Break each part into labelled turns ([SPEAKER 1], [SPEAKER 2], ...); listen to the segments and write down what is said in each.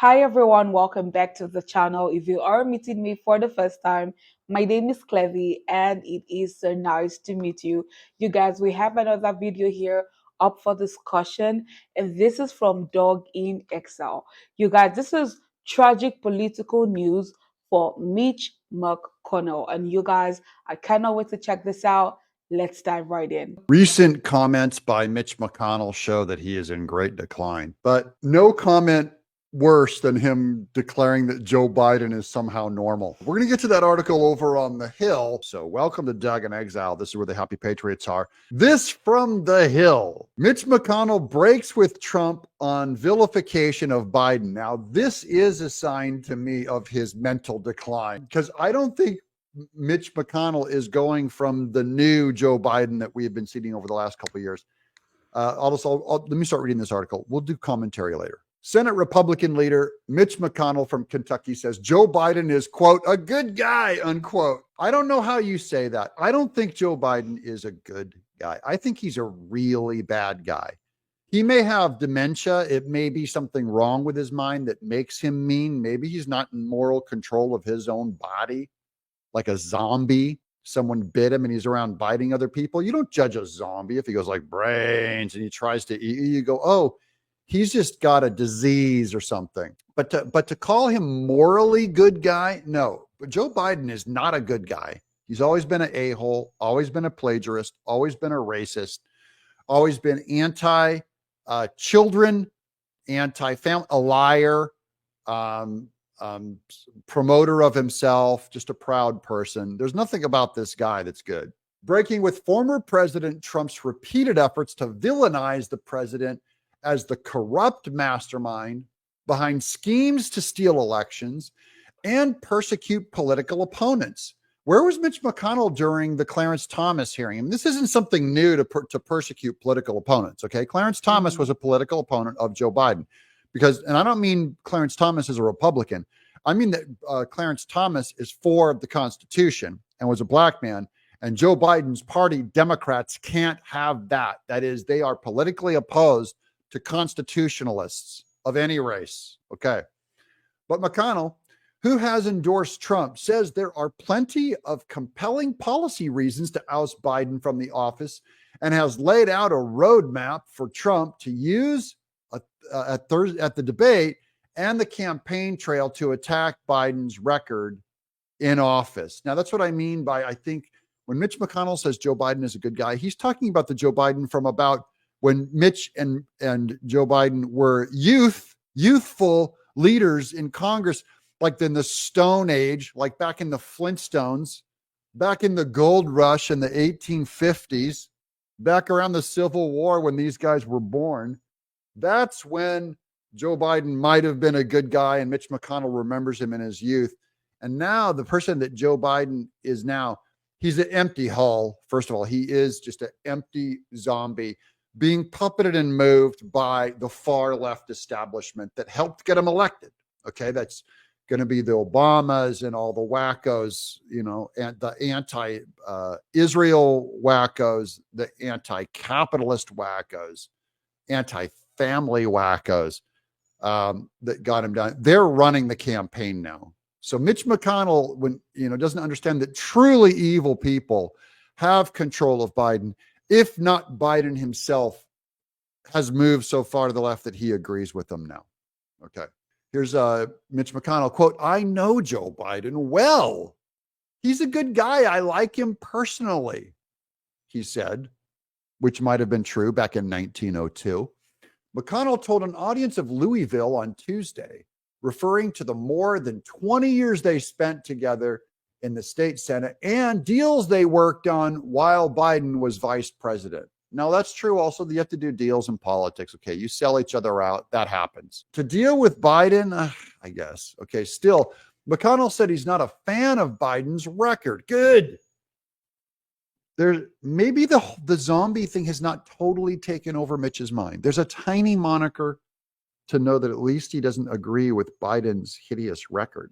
[SPEAKER 1] Hi everyone, welcome back to the channel. If you are meeting me for the first time, my name is Clevy and it is so nice to meet you. You guys, we have another video here up for discussion, and this is from Dog in Exile. You guys, this is tragic political news for Mitch McConnell. And you guys, I cannot wait to check this out. Let's dive right in.
[SPEAKER 2] Recent comments by Mitch McConnell show that he is in great decline, but no comment worse than him declaring that Joe Biden is somehow normal. We're going to get to that article over on the Hill. So welcome to Doug in Exile. This is where the happy patriots are. This from the Hill. Mitch McConnell breaks with Trump on vilification of Biden. Now, this is a sign to me of his mental decline, because I don't think Mitch McConnell is going from the new Joe Biden that we have been seeing over the last couple of years. Let me start reading this article. We'll do commentary later. Senate Republican leader Mitch McConnell from Kentucky says Joe Biden is, quote, a good guy, unquote. I don't know how you say that. I don't think Joe Biden is a good guy. I think he's a really bad guy. He may have dementia. It may be something wrong with his mind that makes him mean. Maybe he's not in moral control of his own body, like a zombie. Someone bit him and he's around biting other people. You don't judge a zombie if he goes like brains and he tries to eat you. You go, oh, he's just got a disease or something. But to call him morally good guy, no. But Joe Biden is not a good guy. He's always been an a-hole, always been a plagiarist, always been a racist, always been anti-children, anti-family, a liar, promoter of himself, just a proud person. There's nothing about this guy that's good. Breaking with former President Trump's repeated efforts to villainize the president as the corrupt mastermind behind schemes to steal elections and persecute political opponents. Where was Mitch McConnell during the Clarence Thomas hearing? I mean, this isn't something new to persecute political opponents, okay? Clarence Thomas was a political opponent of Joe Biden. Because, and I don't mean Clarence Thomas is a Republican. I mean that Clarence Thomas is for the Constitution and was a black man. And Joe Biden's party, Democrats, can't have that. That is, they are politically opposed to constitutionalists of any race. Okay. But McConnell, who has endorsed Trump, says there are plenty of compelling policy reasons to oust Biden from the office and has laid out a roadmap for Trump to use at the debate and the campaign trail to attack Biden's record in office. Now, that's what I mean by, I think, when Mitch McConnell says Joe Biden is a good guy, he's talking about the Joe Biden from about when Mitch and Joe Biden were youthful leaders in Congress, like in the Stone Age, like back in the Flintstones, back in the gold rush in the 1850s, back around the Civil War when these guys were born. That's when Joe Biden might have been a good guy and Mitch McConnell remembers him in his youth. And now the person that Joe Biden is now, he's an empty hull. First of all, he is just an empty zombie being puppeted and moved by the far left establishment that helped get him elected. Okay, that's going to be the Obamas and all the wackos, you know, and the anti-Israel wackos, the anti-capitalist wackos, anti-family wackos that got him done. They're running the campaign now. So Mitch McConnell, doesn't understand that truly evil people have control of Biden, if not Biden himself has moved so far to the left that he agrees with them now. Okay. Here's Mitch McConnell, quote, I know Joe Biden well. He's a good guy. I like him personally, he said, which might have been true back in 1902. McConnell told an audience of Louisville on Tuesday, referring to the more than 20 years they spent together in the state Senate and deals they worked on while Biden was vice president. Now, that's true also that you have to do deals in politics. Okay, you sell each other out. That happens. To deal with Biden, I guess. Okay, still, McConnell said he's not a fan of Biden's record. Good. Maybe the zombie thing has not totally taken over Mitch's mind. There's a tiny moniker to know that at least he doesn't agree with Biden's hideous record.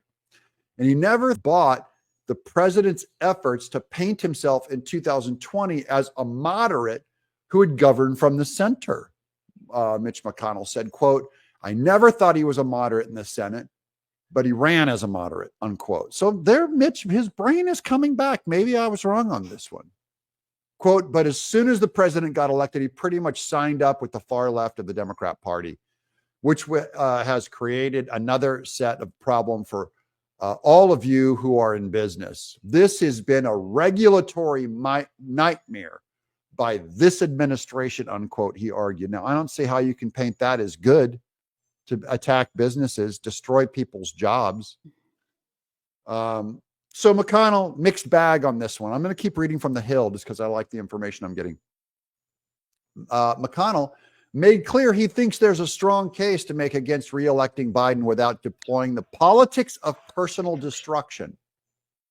[SPEAKER 2] And he never bought the president's efforts to paint himself in 2020 as a moderate who would govern from the center. Mitch McConnell said, quote, I never thought he was a moderate in the Senate, but he ran as a moderate, unquote. So there, Mitch, his brain is coming back. Maybe I was wrong on this one. Quote, but as soon as the president got elected, he pretty much signed up with the far left of the Democrat Party, which has created another set of problem for all of you who are in business. This has been a regulatory nightmare by this administration, unquote, he argued. Now, I don't see how you can paint that as good, to attack businesses, destroy people's jobs. So McConnell, mixed bag on this one. I'm going to keep reading from the Hill just because I like the information I'm getting. McConnell made clear he thinks there's a strong case to make against re-electing Biden without deploying the politics of personal destruction.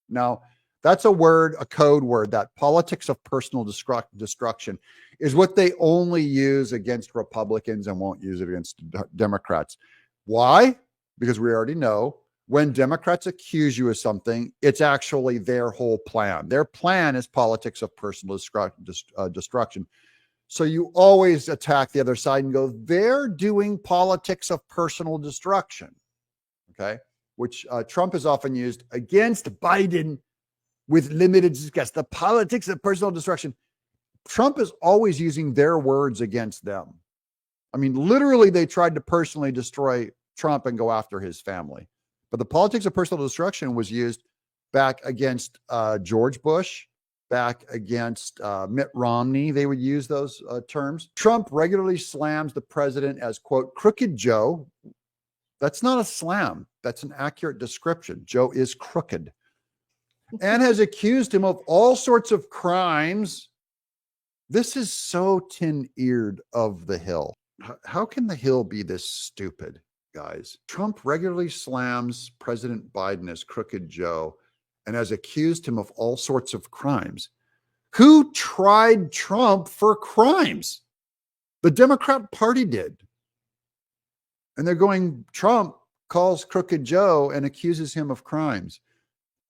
[SPEAKER 2] Now, that's a word, a code word. That politics of personal destruction is what they only use against Republicans and won't use it against Democrats. Why? Because we already know when Democrats accuse you of something, it's actually their whole plan. Their plan is politics of personal destruction. So you always attack the other side and go, they're doing politics of personal destruction, okay? Which Trump has often used against Biden with limited disgust. The politics of personal destruction. Trump is always using their words against them. I mean, literally, they tried to personally destroy Trump and go after his family. But the politics of personal destruction was used back against George Bush, back against Mitt Romney. They would use those terms. Trump regularly slams the president as, quote, crooked Joe. That's not a slam. That's an accurate description. Joe is crooked. And has accused him of all sorts of crimes. This is so tin-eared of the Hill. How can the Hill be this stupid, guys? Trump regularly slams President Biden as crooked Joe and has accused him of all sorts of crimes. Who tried Trump for crimes? The Democrat Party did. And they're going, Trump calls crooked Joe and accuses him of crimes.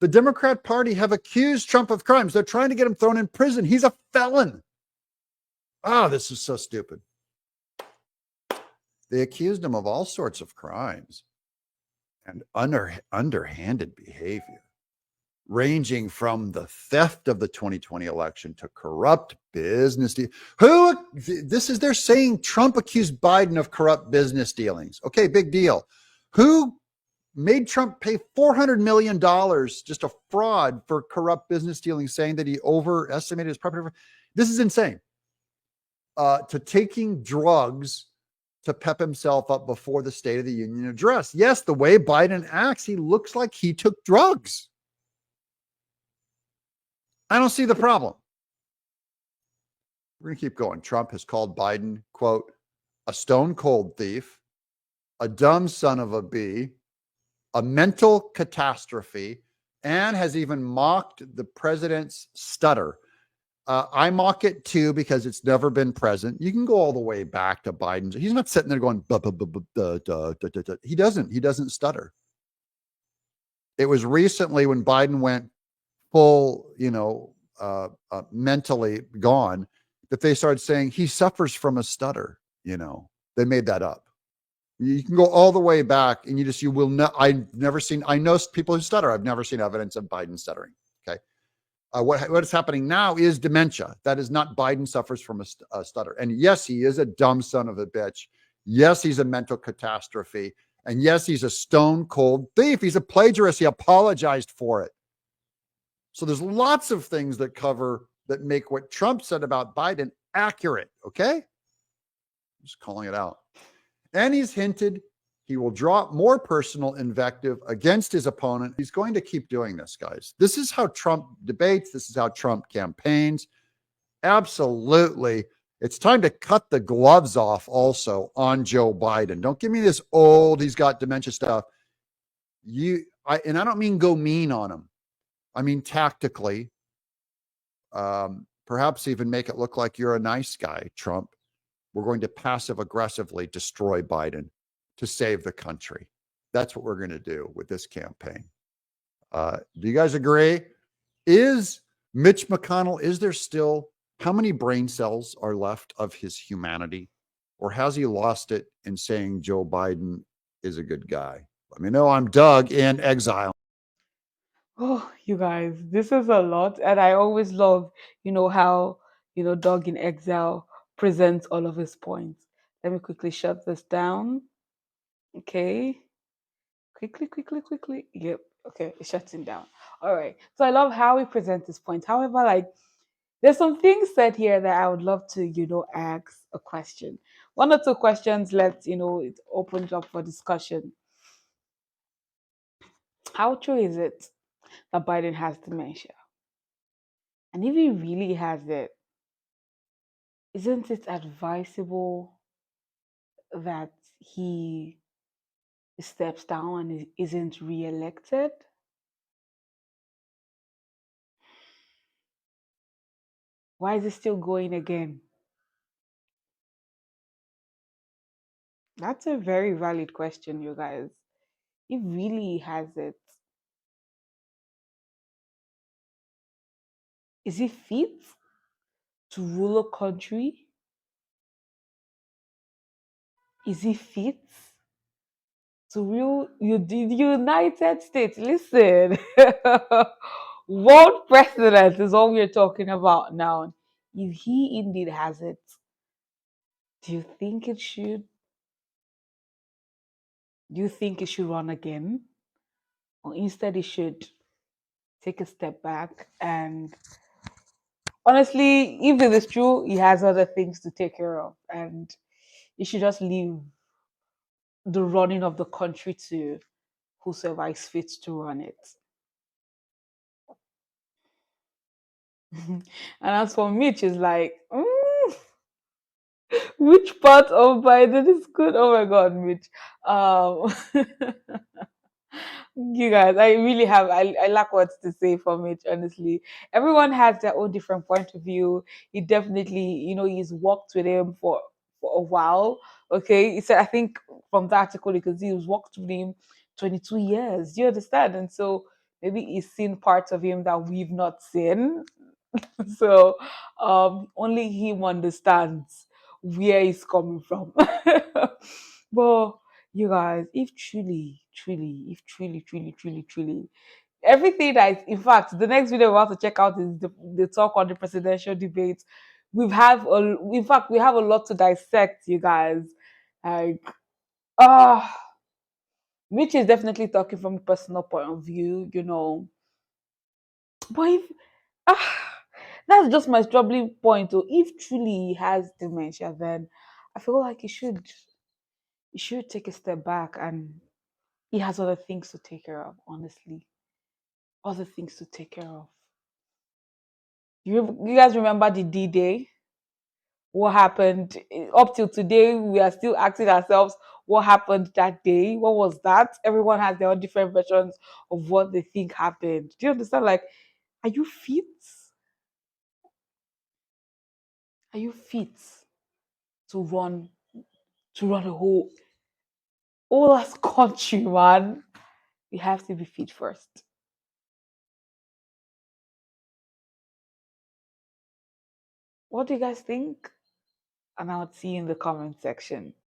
[SPEAKER 2] The Democrat Party have accused Trump of crimes. They're trying to get him thrown in prison. He's a felon. Oh, this is so stupid. They accused him of all sorts of crimes and underhanded behavior, ranging from the theft of the 2020 election to corrupt business deals. They're saying Trump accused Biden of corrupt business dealings. Okay, big deal. Who made Trump pay $400 million, just a fraud for corrupt business dealings, saying that he overestimated his property? This is insane. To taking drugs to pep himself up before the State of the Union address. Yes, the way Biden acts, he looks like he took drugs. I don't see the problem. We're going to keep going. Trump has called Biden, quote, a stone cold thief, a dumb son of a bee, a mental catastrophe, and has even mocked the president's stutter. I mock it too because it's never been present. You can go all the way back to Biden. He's not sitting there going, he doesn't stutter. It was recently when Biden went full, mentally gone, that they started saying he suffers from a stutter. They made that up. You can go all the way back and I know people who stutter. I've never seen evidence of Biden stuttering. Okay. What is happening now is dementia. That is not Biden suffers from a stutter. And yes, he is a dumb son of a bitch. Yes, he's a mental catastrophe. And yes, he's a stone cold thief. He's a plagiarist. He apologized for it. So there's lots of things that make what Trump said about Biden accurate. Okay. I'm just calling it out. And he's hinted he will drop more personal invective against his opponent. He's going to keep doing this, guys. This is how Trump debates. This is how Trump campaigns. Absolutely. It's time to cut the gloves off also on Joe Biden. Don't give me this he's got dementia stuff. I don't mean go mean on him. I mean tactically, perhaps even make it look like you're a nice guy, Trump. We're going to passive aggressively destroy Biden to save the country. That's what we're going to do with this campaign. Do you guys agree? Is Mitch McConnell, how many brain cells are left of his humanity? Or has he lost it in saying Joe Biden is a good guy? Let me know. I'm Doug in Exile.
[SPEAKER 1] Oh, you guys, this is a lot, and I always love, how Dog in Exile presents all of his points. Let me quickly shut this down. Okay, quickly. Yep. Okay, it's shutting down. All right. So I love how he presents his points. However, like there's some things said here that I would love to, ask a question. One or two questions. Let's, it opens up for discussion. How true is it that Biden has dementia? And if he really has it, isn't it advisable that he steps down and isn't re-elected? Why is he still going again? That's a very valid question, you guys. If really he has it, is he fit to rule a country? Is he fit to rule the United States? Listen, world president is all we're talking about now. If he indeed has it, do you think it should? Do you think it should run again? Or instead it should take a step back and honestly, if it is true, he has other things to take care of and he should just leave the running of the country to whosoever is fit to run it. And as for Mitch, it's like, which part of Biden is good? Oh my God, Mitch. Um, you guys, I really have, I lack words to say for Mitch, honestly. Everyone has their own different point of view. He definitely, he's worked with him for a while. Okay. He said, I think from the article, you can see he's worked with him 22 years. Do you understand? And so maybe he's seen parts of him that we've not seen. So only him understands where he's coming from. But you guys, if truly, everything that is, in fact, the next video we're about to check out is the talk on the presidential debate. In fact, we have a lot to dissect, you guys. Like, ah, Mitch is definitely talking from a personal point of view, But if ah, that's just my troubling point. Oh, if truly he has dementia, then I feel like he should take a step back and he has other things to take care of, honestly. Other things to take care of. You guys remember the D Day? What happened up till today? We are still asking ourselves what happened that day. What was that? Everyone has their own different versions of what they think happened. Do you understand? Like, are you fit? Are you fit to run a whole as country, man? You have to be fit first. What do you guys think? And I'll see you in the comment section.